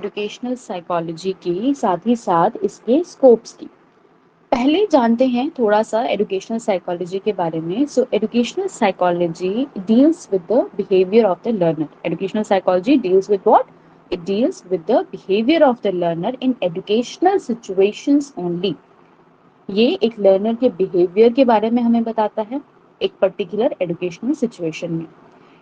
Educational psychology की, साथ ही साथ इसके स्कोप्स की। पहले जानते हैं थोड़ा सा एजुकेशनल साइकोलॉजी के बारे में। So educational psychology deals with the behaviour of the learner. Educational psychology deals with what? It deals with the behaviour of the learner in educational situations only. ये एक लर्नर के बिहेवियर के बारे में हमें बताता है एक पर्टिकुलर एजुकेशनल सिचुएशन में।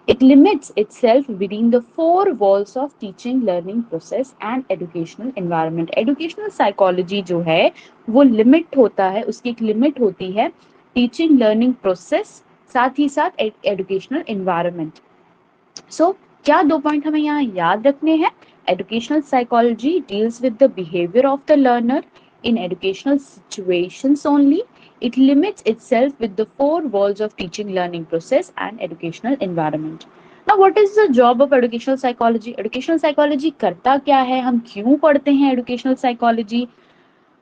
It limits itself within the four walls of teaching, learning process and educational environment. Educational psychology जो है वो लिमिट होता है, उसकी एक लिमिट होती है टीचिंग लर्निंग प्रोसेस, साथ ही साथ एजुकेशनल एनवायरनमेंट। सो क्या दो पॉइंट हमें यहाँ याद रखने हैं? Educational psychology deals with the behaviour of the learner in educational situations only. It limits itself with the four walls of teaching learning process and educational environment. Now what is the job of educational psychology? Educational psychology करता क्या है, हम क्यों पढ़ते हैं educational psychology?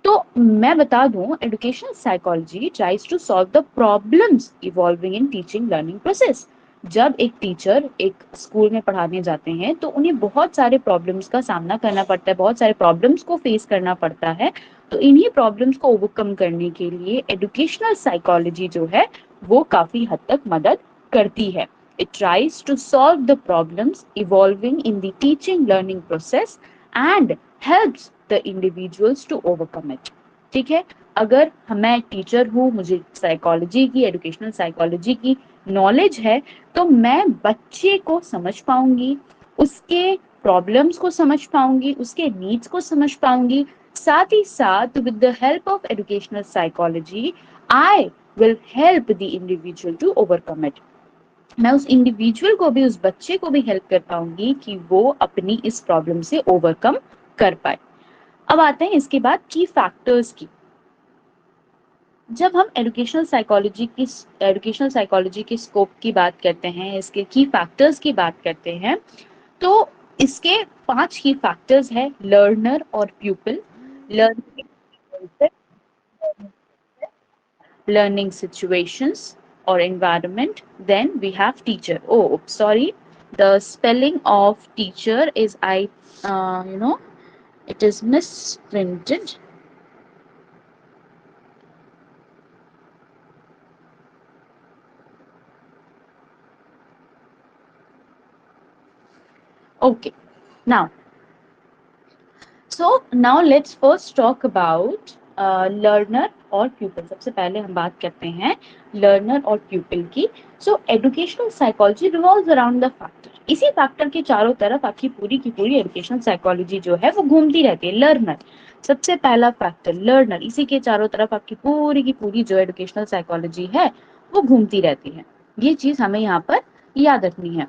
तो मैं बता दूं, educational psychology tries to solve the problems evolving in teaching learning process. जब एक टीचर एक स्कूल में पढ़ाने जाते हैं तो उन्हें बहुत सारे प्रॉब्लम्स का सामना करना पड़ता है, बहुत सारे प्रॉब्लम्स को फेस करना पड़ता है। तो इन्हीं प्रॉब्लम्स को ओवरकम करने के लिए एजुकेशनल साइकोलॉजी जो है वो काफी हद तक मदद करती है। It tries to solve the problems evolving in the teaching learning process and helps the individuals to overcome it. ठीक है, अगर मैं टीचर हूँ, मुझे साइकोलॉजी की, एजुकेशनल साइकोलॉजी की नॉलेज है, तो मैं बच्चे को समझ पाऊंगी, उसके प्रॉब्लम्स को समझ पाऊंगी, उसके नीड्स को समझ पाऊंगी। साथ ही साथ with the help of educational psychology I will help the individual to overcome it. मैं उस इंडिविजुअल को भी, उस बच्चे को भी हेल्प कर पाऊंगी कि वो अपनी इस प्रॉब्लम से ओवरकम कर पाए। अब आते हैं इसके बाद की फैक्टर्स की। जब हम एजुकेशनल साइकोलॉजी की स्कोप की बात करते हैं, इसके की फैक्टर्स की बात करते हैं, तो इसके 5 की फैक्टर्स है। लर्नर और प्यूपिल, learning situations or environment. Then we have teacher. Oh, sorry, the spelling of teacher is it is misprinted. Okay, now let's first talk about learner और pupil. सबसे पहले हम बात करते हैं learner और pupil की। So educational psychology revolves around the factor. इसी फैक्टर के चारों तरफ आपकी पूरी की पूरी एजुकेशनल साइकोलॉजी जो है वो घूमती रहती है। लर्नर, सबसे पहला फैक्टर लर्नर, इसी के चारों तरफ आपकी पूरी की पूरी जो एजुकेशनल साइकोलॉजी है वो घूमती रहती है। ये चीज हमें यहाँ पर याद रखनी है।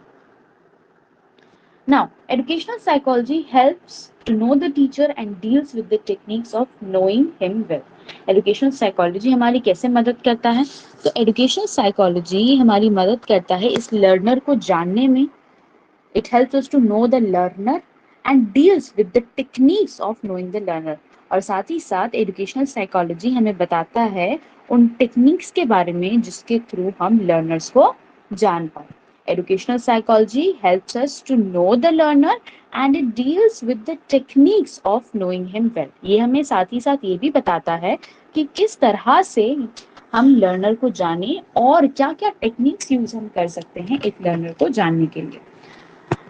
Now, educational psychology helps to know the teacher and deals with the techniques of knowing him well. Educational psychology हमारी कैसे मदद करता है? तो educational psychology हमारी मदद करता है इस learner को जानने में। It helps us to know the learner and deals with the techniques of knowing the learner. और साथ ही साथ educational psychology हमें बताता है उन techniques के बारे में जिसके थ्रू हम learners को जान पाए। Educational psychology helps us to know the learner and it deals with the techniques of knowing him well. ये हमें साथ ही साथ ये भी बताता है कि किस तरह से हम लर्नर को जाने और क्या-क्या टेक्निक्स यूज हम कर सकते हैं एक लर्नर को जानने के लिए।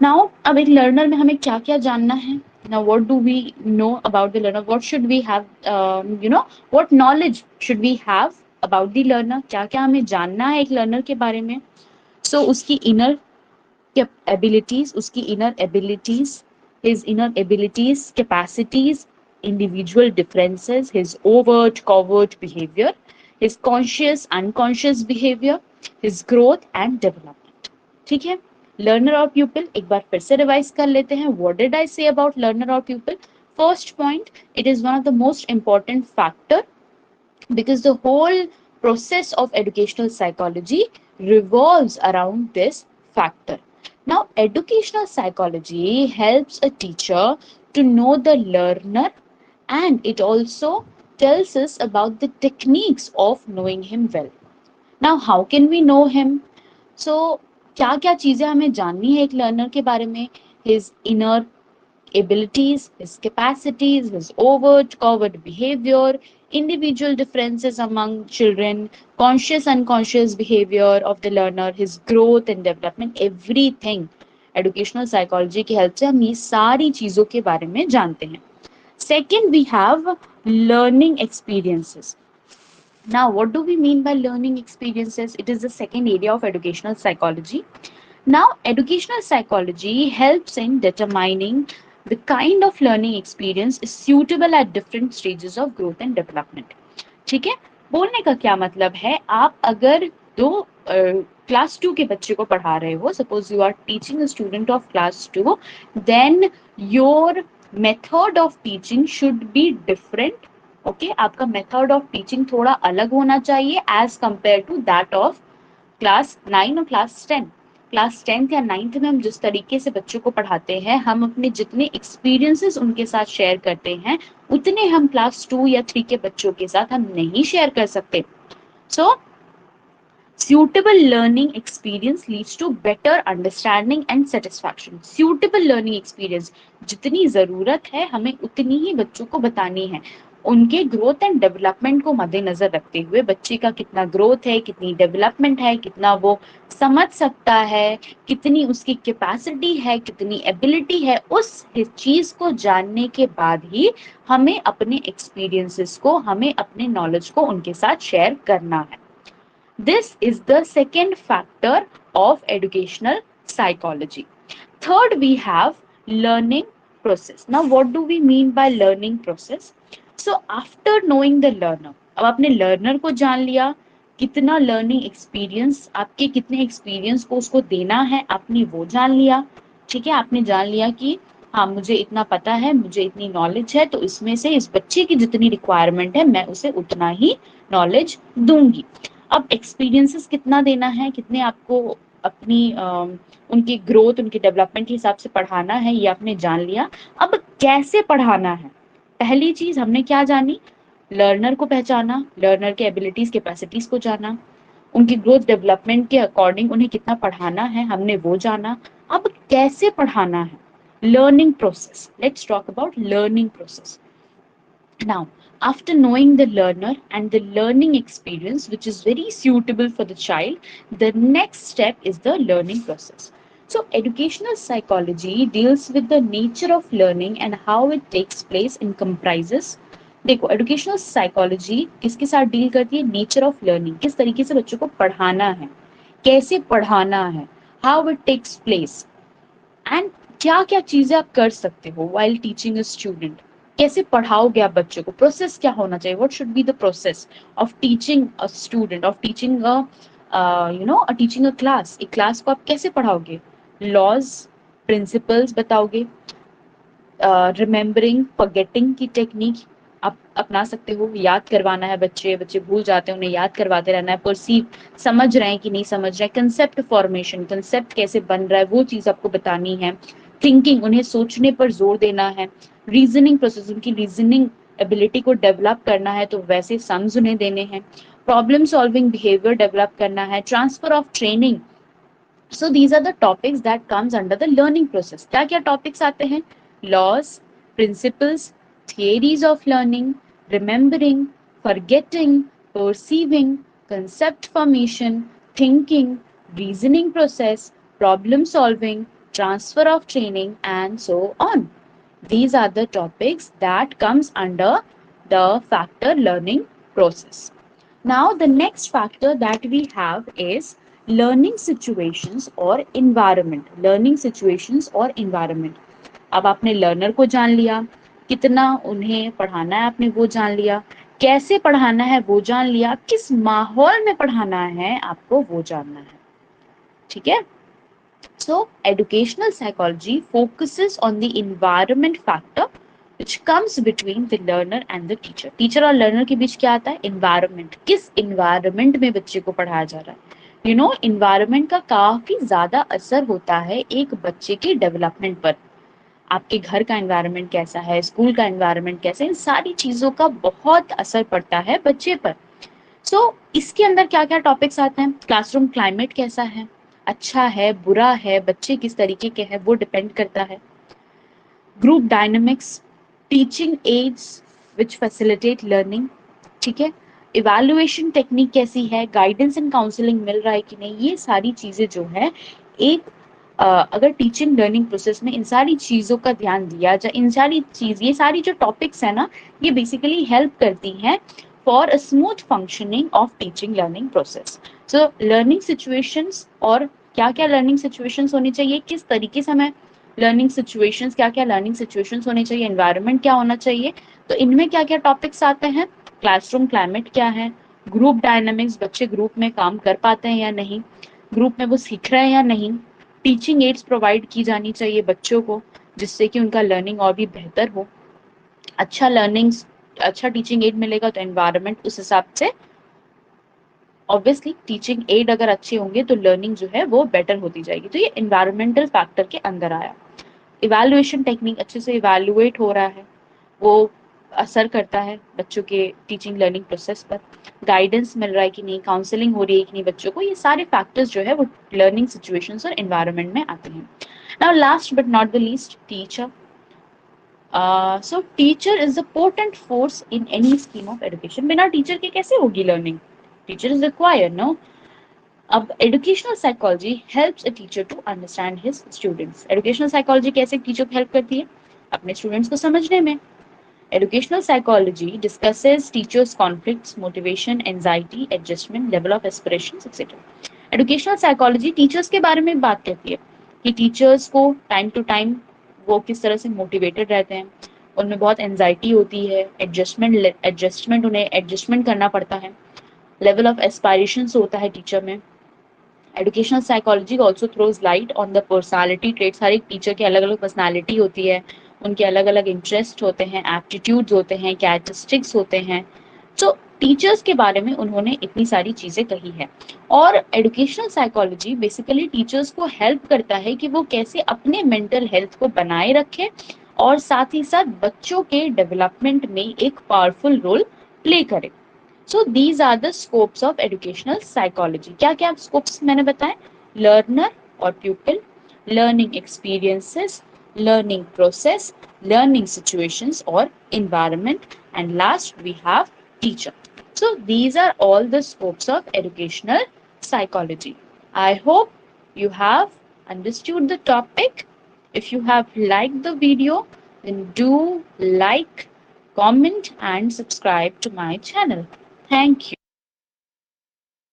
नाउ अब एक लर्नर में हमें क्या-क्या जानना है? Now what do we know about the learner? What should we have, what knowledge should we have about the learner? क्या-क्या हमें जानना है एक लर्नर के बारे में? So उसकी inner abilities, उसकी inner abilities, his inner abilities, capacities, individual differences, his overt, covert behavior, his conscious, unconscious behavior, his growth and development. ठीक है, learner और pupil एक बार फिर से रिवाइज कर लेते हैं. What did I say about learner और pupil? First point, it is one of the most important factor because the whole process of educational psychology revolves around this factor. Now, educational psychology helps a teacher to know the learner and it also tells us about the techniques of knowing him well. Now, how can we know him? So, क्या क्या चीजें हमें जाननी है एक learner के बारे में? His inner abilities, his capacities, his overt, covert behavior, individual differences among children, conscious, unconscious behavior of the learner, his growth and development, everything. Educational psychology की हेल्प से हम ये सारी चीजों के बारे में जानते हैं. Second, we have learning experiences. Now, what do we mean by learning experiences? It is the second area of educational psychology. Now, educational psychology helps in determining the kind of learning experience is suitable at different stages of growth and development. ठीक है, बोलने का क्या मतलब है, आप अगर दो क्लास 2 के बच्चे को पढ़ा रहे हो, suppose you are teaching a student of class 2, then your method of teaching should be different. Okay, आपका मेथड ऑफ टीचिंग थोड़ा अलग होना चाहिए as compare to that of class 9 और क्लास 10. क्लास 10th या 9th में हम जिस तरीके से बच्चों को पढ़ाते हैं, हम अपने जितने एक्सपीरियंसेस उनके साथ शेयर करते हैं, उतने हम क्लास 2 या 3 के बच्चों के साथ हम नहीं शेयर कर सकते. सो suitable learning experience leads to better understanding and satisfaction. Suitable learning experience, जितनी जरूरत है हमें उतनी ही बच्चों को बतानी है. उनके ग्रोथ एंड डेवलपमेंट को मद्देनजर रखते हुए, बच्चे का कितना ग्रोथ है, कितनी डेवलपमेंट है, कितना वो समझ सकता है, कितनी उसकी कैपेसिटी है, कितनी एबिलिटी है, उस चीज को जानने के बाद ही हमें अपने एक्सपीरियंसेस को, हमें अपने नॉलेज को उनके साथ शेयर करना है. This is the second factor of educational psychology. Third, we have learning process. Now, what do we mean by learning process? So, after knowing the learner, अब आपने learner को जान लिया, कितना learning experience, आपके कितने experience को उसको देना है, आपने वो जान लिया. ठीक है, आपने जान लिया कि हाँ, मुझे इतना पता है, मुझे इतनी नॉलेज है, तो इसमें से इस बच्चे की जितनी रिक्वायरमेंट है, मैं उसे उतना ही नॉलेज दूंगी. अब एक्सपीरियंसेस कितना देना है, कितने आपको अपनी उनकी ग्रोथ, उनके डेवलपमेंट के हिसाब से पढ़ाना है, ये आपने जान लिया. अब कैसे पढ़ाना है, पहली चीज हमने क्या जानी, लर्नर को पहचाना, लर्नर के एबिलिटीज, कैपेसिटीज को जाना, उनकी ग्रोथ डेवलपमेंट के अकॉर्डिंग उन्हें कितना पढ़ाना है, हमने वो जाना. अब कैसे पढ़ाना है, learning process. Let's talk about learning process. Now, after knowing the learner and the learning experience, which is very suitable for the child, the next step is the learning process. So, educational psychology deals with the nature of learning and how it takes place and comprises. देखो, educational psychology किसके साथ deal करती है, nature of learning, किस तरीके से बच्चों को पढ़ाना है, कैसे पढ़ाना है, how it takes place, and क्या क्या चीजें आप कर सकते हो while teaching a student. कैसे पढ़ाओगे आप बच्चों को, प्रोसेस क्या होना चाहिए, what should be the process of teaching a student, of teaching teaching a class. एक क्लास को आप कैसे पढ़ाओगे, लॉज, प्रिंसिपल्स बताओगे, रिमेम्बरिंग, फॉरगेटिंग की टेक्निक आप अपना सकते हो. याद करवाना है, बच्चे भूल जाते हैं, उन्हें याद करवाते रहना है. परसीव, समझ रहे हैं कि नहीं समझ रहे हैं. कंसेप्ट फॉर्मेशन, कंसेप्ट कैसे बन रहा है, वो चीज आपको बतानी है. थिंकिंग, उन्हें सोचने पर जोर देना है. रीजनिंग प्रोसेस, उनकी रीजनिंग एबिलिटी को डेवलप करना है, तो वैसे सम्स उन्हें देने हैं. प्रॉब्लम सॉल्विंग बिहेवियर डेवलप करना है. Transfer of training. So these are the topics that comes under the learning process. क्या क्या topics आते हैं, laws, principles, theories of learning, remembering, forgetting, perceiving, concept formation, thinking, reasoning process, problem solving, transfer of training, and so on. These are the topics that comes under the factor learning process. Now the next factor that we have is learning situations और environment. Learning situations और environment. अब आपने learner को जान लिया, कितना उन्हें पढ़ाना है आपने वो जान लिया, कैसे पढ़ाना है वो जान लिया, किस माहौल में पढ़ाना है आपको वो जानना है. ठीक है. So educational psychology focuses on the environment factor which comes between the learner and the teacher. Teacher और लर्नर के बीच क्या आता है, इन्वायरमेंट. किस इन्वायरमेंट में बच्चे को पढ़ाया जा रहा है. यू नो, इन्वायरमेंट का काफी ज्यादा असर होता है एक बच्चे के डेवलपमेंट पर. आपके घर का एनवायरनमेंट कैसा है, स्कूल का एनवायरनमेंट कैसा है, इन सारी चीजों का बहुत असर पड़ता है बच्चे पर. सो इसके अंदर क्या क्या टॉपिक्स आते हैं, क्लासरूम क्लाइमेट कैसा है, अच्छा है, बुरा है, बच्चे किस तरीके के हैं, वो डिपेंड करता है. ग्रुप डायनेमिक्स, टीचिंग एड्स विच फैसिलिटेट लर्निंग, ठीक है, इवैल्यूएशन टेक्निक कैसी है, गाइडेंस एंड काउंसलिंग मिल रहा है कि नहीं, ये सारी चीजें जो है एक अगर टीचिंग लर्निंग प्रोसेस में इन सारी चीजों का ध्यान दिया जाए, इन सारी चीज, ये सारी जो टॉपिक्स है ना, ये बेसिकली हेल्प करती हैं for a smooth functioning of teaching learning process. So learning situations, और क्या क्या लर्निंग सिचुएशंस होनी चाहिए, किस तरीके से हमें लर्निंग सिचुएशंस, क्या क्या लर्निंग सिचुएशंस होने चाहिए, एनवायरनमेंट क्या होना चाहिए, तो इनमें क्या क्या टॉपिक्स आते हैं, क्लासरूम क्लाइमेट क्या है, ग्रुप डायनामिक्स, बच्चे ग्रुप में काम कर पाते हैं या नहीं, ग्रुप में वो सीख रहे हैं या नहीं, टीचिंग एड्स प्रोवाइड की जानी चाहिए बच्चों को जिससे कि उनका लर्निंग और भी बेहतर हो, अच्छा लर्निंग, अच्छा टीचिंग एड मिलेगा तो एनवायरनमेंट उस हिसाब से, ऑब्वियसली टीचिंग एड अगर अच्छे होंगे तो लर्निंग जो है वो बेटर होती जाएगी, तो ये एनवायरमेंटल फैक्टर के अंदर आया। इवैल्यूएशन टेक्निक अच्छे से इवैल्यूएट हो रहा है, वो असर करता है बच्चों के टीचिंग लर्निंग प्रोसेस पर, गाइडेंस मिल रहा है कि नहीं, काउंसलिंग हो रही है कि नहीं बच्चों को, ये सारे फैक्टर्स जो है वो लर्निंग सिचुएशंस और एनवायरनमेंट में आते हैं। Now last but not the least, teacher. So teacher is the potent force in any scheme of education. बिना टीचर के कैसे होगी learning, teacher is required, no. अब educational psychology helps a teacher to understand his students. Educational psychology कैसे teacher को help करती है अपने स्टूडेंट्स को समझने में। Educational psychology discusses teachers' conflicts, motivation, anxiety, adjustment, level of aspirations, etc. Educational psychology teachers के बारे में बात करती है कि टीचर्स को टाइम टू टाइम वो किस तरह से मोटिवेटेड रहते हैं, उनमें बहुत एंजाइटी होती है, एडजस्टमेंट उन्हें एडजस्टमेंट करना पड़ता है, लेवल ऑफ एस्पायरेशंस होता है टीचर में। Educational psychology also throws light on the personality traits. हर एक टीचर की अलग अलग पर्सनालिटी होती है, उनके अलग अलग इंटरेस्ट होते हैं, एप्टीट्यूड्स होते हैं, कैरेक्टरिस्टिक्स होते हैं। तो टीचर्स के बारे में उन्होंने इतनी सारी चीजें कही है, और एजुकेशनल साइकोलॉजी बेसिकली टीचर्स को हेल्प करता है कि वो कैसे अपने मेंटल हेल्थ को बनाए रखें और साथ ही साथ बच्चों के डेवलपमेंट में एक पावरफुल रोल प्ले करें। So these are the scopes of educational psychology. क्या क्या scopes मैंने बताए, learner और pupil, learning experiences, learning process, learning situations or environment, and last we have teacher. So these are all the scopes of educational psychology. I hope you have understood the topic. If you have liked the video, then do like, comment and subscribe to my channel. Thank you.